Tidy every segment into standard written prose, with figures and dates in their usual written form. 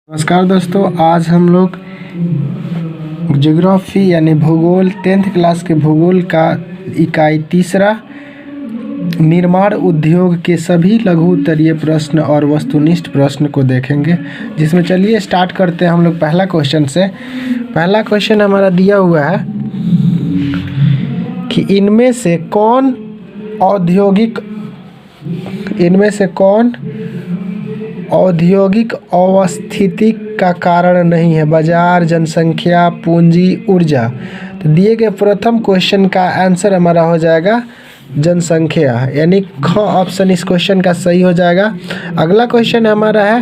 नमस्कार दोस्तों, आज हम लोग ज्योग्राफी यानी भूगोल 10th क्लास के भूगोल का इकाई तीसरा निर्माण उद्योग के सभी लघु उत्तरीय प्रश्न और वस्तुनिष्ठ प्रश्न को देखेंगे। जिसमें चलिए स्टार्ट करते हैं हम लोग पहला क्वेश्चन से। पहला क्वेश्चन हमारा दिया हुआ है कि इनमें से कौन औद्योगिक अवस्थिति का कारण नहीं है? बाजार, जनसंख्या, पूंजी, ऊर्जा। तो दिए गए प्रथम क्वेश्चन का आंसर हमारा हो जाएगा जनसंख्या, यानी ख ऑप्शन इस क्वेश्चन का सही हो जाएगा। अगला क्वेश्चन हमारा है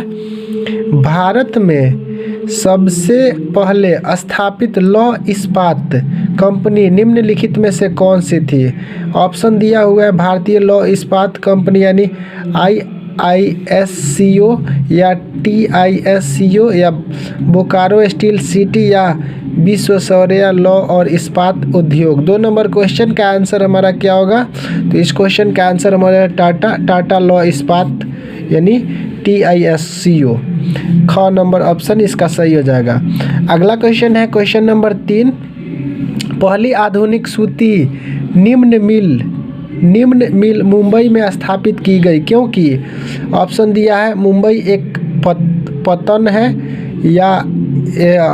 भारत में सबसे पहले स्थापित लौह इस्पात कंपनी निम्नलिखित में से कौन सी थी? ऑप्शन दिया हुआ है भारतीय लौह इस्पात कंपनी यानी IISCO या TISCO या बोकारो स्टील सिटी या विश्व सौर लौह और इस्पात उद्योग। 2 नंबर क्वेश्चन का आंसर हमारा क्या होगा? तो इस क्वेश्चन का आंसर हमारा टाटा लौह इस्पात यानी TISCO। ख नंबर ऑप्शन इसका सही हो जाएगा। अगला क्वेश्चन है क्वेश्चन नंबर 3। पहली आधुनिक सूती निम्न मिल मुंबई में स्थापित की गई क्योंकि? ऑप्शन दिया है मुंबई एक पतन है, या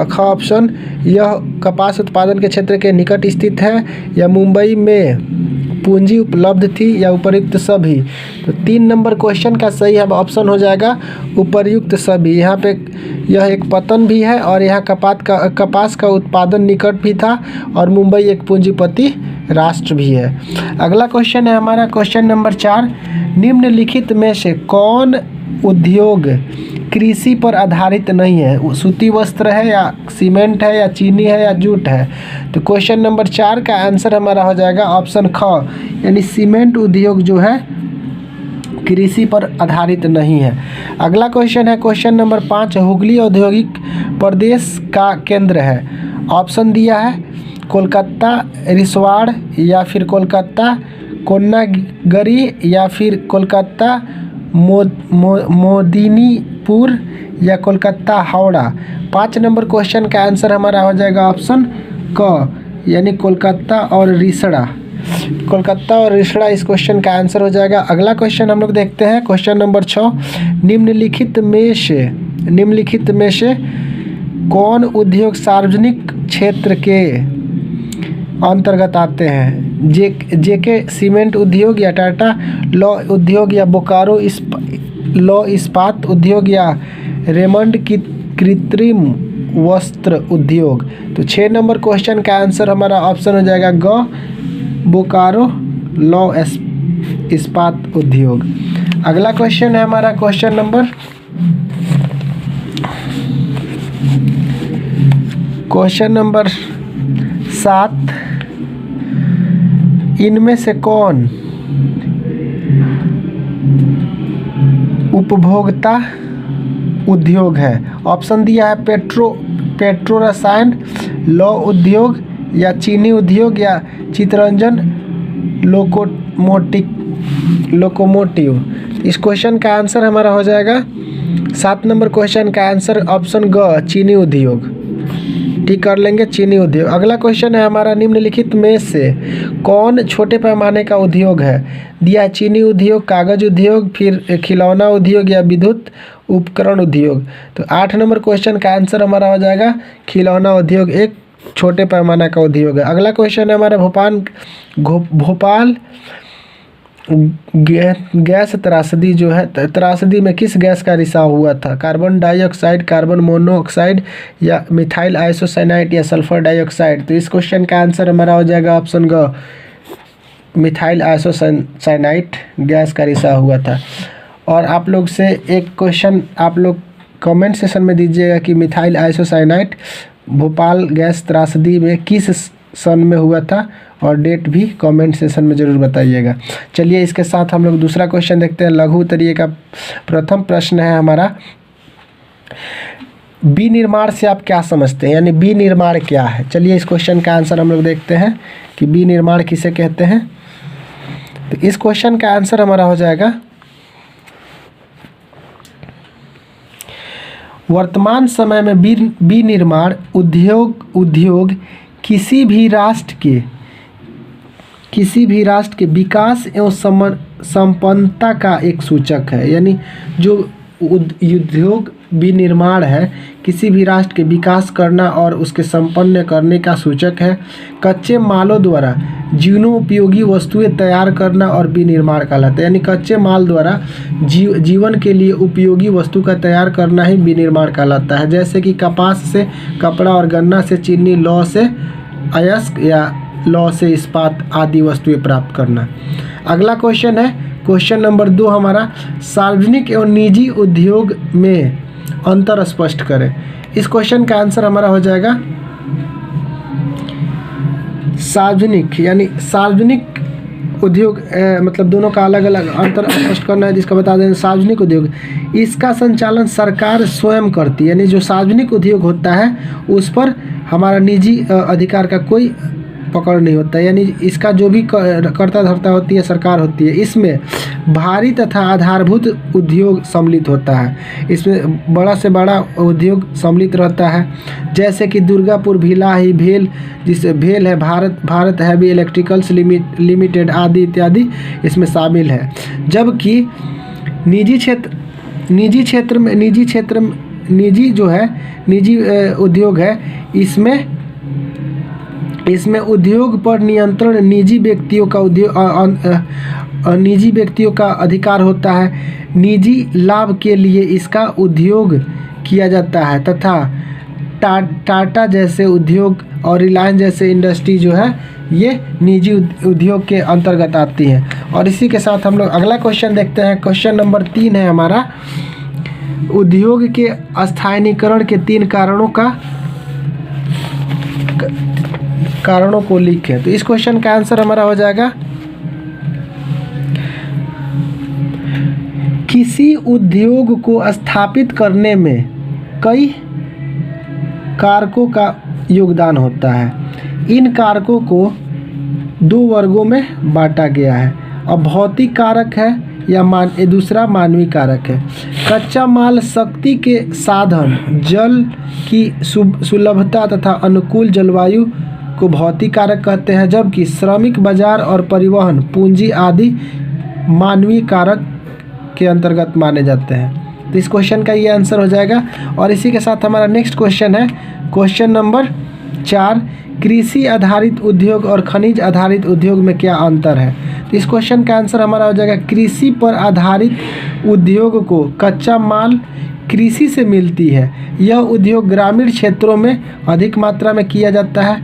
ख ऑप्शन यह कपास उत्पादन के क्षेत्र के निकट स्थित है, या मुंबई में पूंजी उपलब्ध थी, या उपर्युक्त सभी। तो 3 नंबर क्वेश्चन का सही है ऑप्शन हो जाएगा उपर्युक्त सभी। यहाँ पे यह एक पतन भी है और यहाँ कपास का उत्पादन निकट भी था और मुंबई एक पूंजीपति राष्ट्र भी है। अगला क्वेश्चन है हमारा क्वेश्चन नंबर 4। निम्नलिखित में से कौन उद्योग कृषि पर आधारित नहीं है? सूती वस्त्र है, या सीमेंट है, या चीनी है, या जूट है? तो क्वेश्चन नंबर 4 का आंसर हमारा हो जाएगा ऑप्शन ख, यानी सीमेंट उद्योग जो है कृषि पर आधारित नहीं है। अगला क्वेश्चन है क्वेश्चन नंबर 5। हुगली औद्योगिक प्रदेश का केंद्र है। ऑप्शन दिया है कोलकाता रिसवाड़, या फिर कोलकाता कोन्नागरी, या फिर कोलकाता मोदिनीपुर, या कोलकाता हावड़ा। 5 नंबर क्वेश्चन का आंसर हमारा हो जाएगा ऑप्शन क, यानी कोलकाता और रिसड़ा। कोलकाता और रिसड़ा इस क्वेश्चन का आंसर हो जाएगा। अगला क्वेश्चन हम लोग देखते हैं क्वेश्चन नंबर 6। निम्नलिखित में से कौन उद्योग सार्वजनिक क्षेत्र के अंतर्गत आते हैं? जेके सीमेंट उद्योग, या टाटा लौह उद्योग, या बोकारो लौह इस्पात उद्योग, या रेमंड की कृत्रिम वस्त्र उद्योग। तो 6 नंबर क्वेश्चन का आंसर हमारा ऑप्शन हो जाएगा ग, बोकारो लौह इस्पात उद्योग। अगला क्वेश्चन है हमारा क्वेश्चन नंबर 7। इनमें से कौन उपभोक्ता उद्योग है? ऑप्शन दिया है पेट्रो रसायन, लौह उद्योग, या चीनी उद्योग, या चितरंजन लोकोमोटिव। इस क्वेश्चन का आंसर हमारा हो जाएगा 7 नंबर क्वेश्चन का आंसर ऑप्शन ग, चीनी उद्योग। ठीक कर लेंगे, चीनी उद्योग। अगला क्वेश्चन है हमारा निम्नलिखित में से कौन छोटे पैमाने का उद्योग है? दिया चीनी उद्योग, कागज उद्योग, फिर खिलौना उद्योग, या विद्युत उपकरण उद्योग। तो 8 नंबर क्वेश्चन का आंसर हमारा हो जाएगा खिलौना उद्योग एक छोटे पैमाने का उद्योग है। अगला क्वेश्चन है हमारा भोपाल गैस त्रासदी जो है, त्रासदी में किस गैस का रिसाव हुआ था? कार्बन डाइऑक्साइड, कार्बन मोनोऑक्साइड, या मिथाइल आइसोसाइनाइड, या सल्फर डाइऑक्साइड। तो इस क्वेश्चन का आंसर हमारा हो जाएगा ऑप्शन ग, मिथाइल आइसोसाइनाइड गैस का रिसाव हुआ था। और आप लोग से एक क्वेश्चन आप लोग कमेंट सेशन में दीजिएगा कि मिथाइल आइसोसाइनाइड भोपाल गैस त्रासदी में किस सन में हुआ था, और डेट भी कमेंट सेशन में ज़रूर बताइएगा। चलिए इसके साथ हम लोग दूसरा क्वेश्चन देखते हैं। लघु उत्तरीय का प्रथम प्रश्न है हमारा, विनिर्माण से आप क्या समझते हैं, यानी विनिर्माण क्या है? चलिए इस क्वेश्चन का आंसर हम लोग देखते हैं कि विनिर्माण किसे कहते हैं। तो इस क्वेश्चन का आंसर हमारा हो जाएगा वर्तमान समय में विनिर्माण उद्योग किसी भी राष्ट्र के विकास एवं संपन्नता का एक सूचक है। यानी जो उद्योग विनिर्माण है किसी भी राष्ट्र के विकास करना और उसके संपन्न करने का सूचक है। कच्चे मालों द्वारा जीवनोपयोगी वस्तुएं तैयार करना और विनिर्माण कहलाता है। यानी कच्चे माल द्वारा जीवन के लिए उपयोगी वस्तु का तैयार करना ही विनिर्माण कहलाता है। जैसे कि कपास से कपड़ा और गन्ना से चीनी, लौह से अयस्क या लौह से इस्पात आदि वस्तुएं प्राप्त करना। अगला क्वेश्चन है क्वेश्चन नंबर 2 हमारा, सार्वजनिक एवं निजी उद्योग में अंतर स्पष्ट करें। इस क्वेश्चन का आंसर हमारा हो जाएगा सार्वजनिक, यानी सार्वजनिक उद्योग मतलब दोनों का अलग अलग अंतर स्पष्ट करना है, जिसका बता दें। सार्वजनिक उद्योग इसका संचालन सरकार स्वयं करती है। यानी जो सार्वजनिक उद्योग होता है उस पर हमारा निजी अधिकार का कोई पकड़ नहीं होता। यानी इसका जो भी कर्ता धर्ता होती है सरकार होती है। इसमें भारी तथा आधारभूत उद्योग सम्मिलित होता है। इसमें बड़ा से बड़ा उद्योग सम्मिलित रहता है, जैसे कि दुर्गापुर, भिलाई, भेल, जिसे भेल है, भारत हैवी इलेक्ट्रिकल्स लिमिटेड आदि इत्यादि इसमें शामिल है। जबकि निजी उद्योग है, इसमें उद्योग पर नियंत्रण निजी व्यक्तियों का अधिकार होता है। निजी लाभ के लिए इसका उद्योग किया जाता है तथा टाटा जैसे उद्योग और रिलायंस जैसे इंडस्ट्री जो है ये निजी उद्योग के अंतर्गत आती है। और इसी के साथ हम लोग अगला क्वेश्चन देखते हैं। क्वेश्चन नंबर 3 है हमारा, उद्योग के स्थानीयकरण के 3 कारणों को लिखें। तो इस क्वेश्चन का आंसर हमारा हो जाएगा, किसी उद्योग को स्थापित करने में कई कारकों का योगदान होता है। इन कारकों को 2 वर्गों में बांटा गया है। अब भौतिक कारक है या दूसरा मानवीय कारक है। कच्चा माल, शक्ति के साधन, जल की सुलभता तथा अनुकूल जलवायु को भौतिक कारक कहते हैं, जबकि श्रमिक, बाजार और परिवहन, पूंजी आदि मानवीय कारक के अंतर्गत माने जाते हैं। तो इस क्वेश्चन का ये आंसर हो जाएगा। और इसी के साथ हमारा नेक्स्ट क्वेश्चन है क्वेश्चन नंबर 4, कृषि आधारित उद्योग और खनिज आधारित उद्योग में क्या अंतर है। तो इस क्वेश्चन का आंसर हमारा हो जाएगा, कृषि पर आधारित उद्योग को कच्चा माल कृषि से मिलती है। यह उद्योग ग्रामीण क्षेत्रों में अधिक मात्रा में किया जाता है,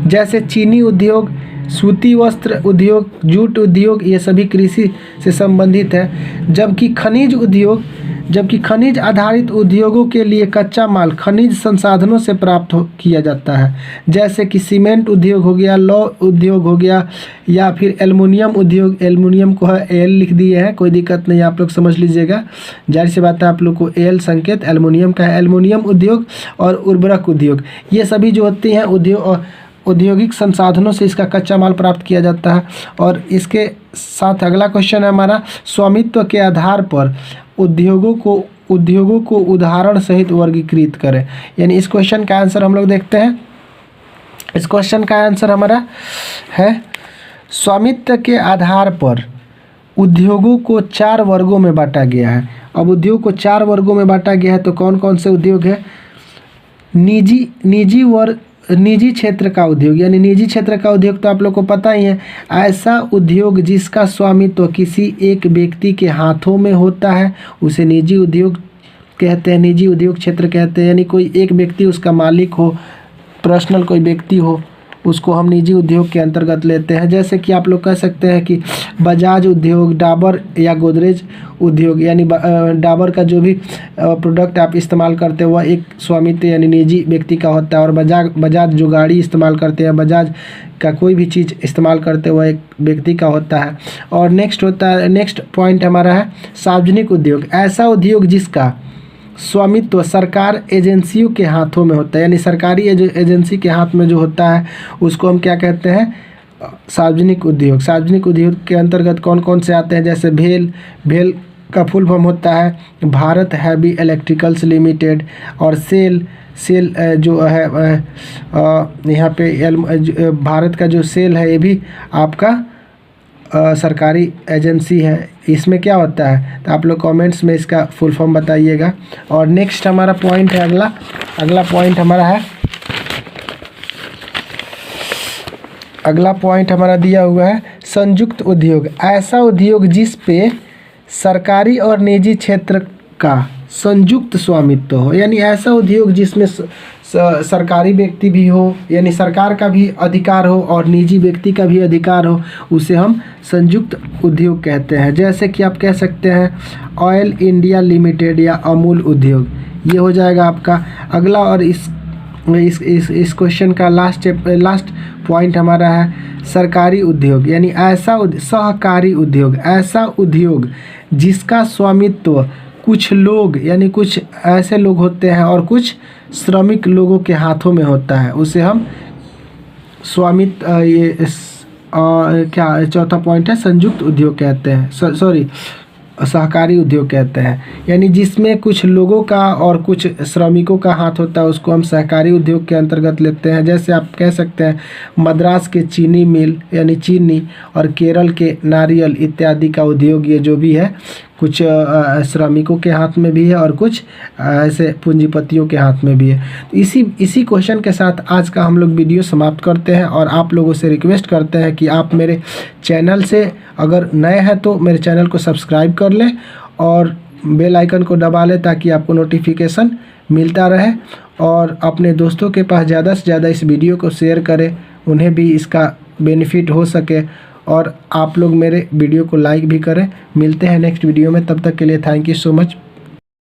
जैसे चीनी उद्योग, सूती वस्त्र उद्योग, जूट उद्योग, ये सभी कृषि से संबंधित है। जबकि खनिज आधारित उद्योगों के लिए कच्चा माल खनिज संसाधनों से प्राप्त किया जाता है, जैसे कि सीमेंट उद्योग हो गया, लौह उद्योग हो गया, या फिर एल्युमिनियम उद्योग। एल्युमिनियम को एल लिख दिए हैं, कोई दिक्कत नहीं, आप लोग समझ लीजिएगा, जाहिर सी बात है आप लोग को एल संकेत एल्युमिनियम का है। एल्युमिनियम उद्योग और उर्वरक उद्योग, ये सभी जो होते हैं औद्योगिक संसाधनों से इसका कच्चा माल प्राप्त किया जाता है। और इसके साथ अगला क्वेश्चन है हमारा, स्वामित्व के आधार पर उद्योगों को उदाहरण सहित वर्गीकृत करें। यानी इस क्वेश्चन का आंसर हम लोग देखते हैं। इस क्वेश्चन का आंसर हमारा है, स्वामित्व के आधार पर उद्योगों को 4 वर्गों में बांटा गया है। अब उद्योग को 4 वर्गों में बांटा गया है, तो कौन कौन से उद्योग है। निजी क्षेत्र का उद्योग, यानी निजी क्षेत्र का उद्योग तो आप लोग को पता ही है, ऐसा उद्योग जिसका स्वामित्व किसी एक व्यक्ति के हाथों में होता है उसे निजी उद्योग कहते हैं, निजी उद्योग क्षेत्र कहते हैं। यानी कोई एक व्यक्ति उसका मालिक हो, पर्सनल कोई व्यक्ति हो, उसको हम निजी उद्योग के अंतर्गत लेते हैं। जैसे कि आप लोग कह सकते हैं कि बजाज उद्योग, डाबर या गोदरेज उद्योग, यानी डाबर का जो भी प्रोडक्ट आप इस्तेमाल करते हैं वह एक स्वामित्व यानी निजी व्यक्ति का होता है। और बजाज जो गाड़ी इस्तेमाल करते हैं, बजाज का कोई भी चीज़ इस्तेमाल करते हैं वह एक व्यक्ति का होता है। और नेक्स्ट पॉइंट हमारा है सार्वजनिक उद्योग, ऐसा उद्योग जिसका स्वामित्व सरकार एजेंसियों के हाथों में होता है। यानी सरकारी एजेंसी के हाथ में जो होता है उसको हम क्या कहते हैं, सार्वजनिक उद्योग। सार्वजनिक उद्योग के अंतर्गत कौन कौन से आते हैं, जैसे भेल का फुल फॉर्म होता है भारत हैवी इलेक्ट्रिकल्स लिमिटेड। और सेल जो है यहाँ पे भारत का जो सेल है ये भी आपका सरकारी एजेंसी है। इसमें क्या होता है तो आप लोग कमेंट्स में इसका फुल फॉर्म बताइएगा। और नेक्स्ट हमारा पॉइंट है अगला पॉइंट हमारा दिया हुआ है संयुक्त उद्योग। ऐसा उद्योग जिस पे सरकारी और निजी क्षेत्र का संयुक्त स्वामित्व हो, यानी ऐसा उद्योग जिसमें सरकारी व्यक्ति भी हो, यानी सरकार का भी अधिकार हो और निजी व्यक्ति का भी अधिकार हो, उसे हम संयुक्त उद्योग कहते हैं। जैसे कि आप कह सकते हैं ऑयल इंडिया लिमिटेड या अमूल उद्योग, ये हो जाएगा आपका अगला। और इस क्वेश्चन का लास्ट पॉइंट हमारा है सरकारी उद्योग, यानी ऐसा सहकारी उद्योग, ऐसा उद्योग जिसका स्वामित्व कुछ लोग, यानी कुछ ऐसे लोग होते हैं और कुछ श्रमिक लोगों के हाथों में होता है, उसे हम स्वामित्व क्या चौथा पॉइंट है संयुक्त उद्योग कहते हैं, सॉरी सहकारी उद्योग कहते हैं। यानी जिसमें कुछ लोगों का और कुछ श्रमिकों का हाथ होता है उसको हम सहकारी उद्योग के अंतर्गत लेते हैं। जैसे आप कह सकते हैं मद्रास के चीनी मिल यानी चीनी और केरल के नारियल इत्यादि का उद्योग, ये जो भी है कुछ श्रमिकों के हाथ में भी है और कुछ ऐसे पूंजीपतियों के हाथ में भी है। तो इसी क्वेश्चन के साथ आज का हम लोग वीडियो समाप्त करते हैं और आप लोगों से रिक्वेस्ट करते हैं कि आप मेरे चैनल से अगर नए हैं तो मेरे चैनल को सब्सक्राइब कर लें और बेल आइकन को दबा लें ताकि आपको नोटिफिकेशन मिलता रहे। और अपने दोस्तों के पास ज़्यादा से ज़्यादा इस वीडियो को शेयर करें, उन्हें भी इसका बेनिफिट हो सके। और आप लोग मेरे वीडियो को लाइक भी करें। मिलते हैं नेक्स्ट वीडियो में, तब तक के लिए थैंक यू सो मच।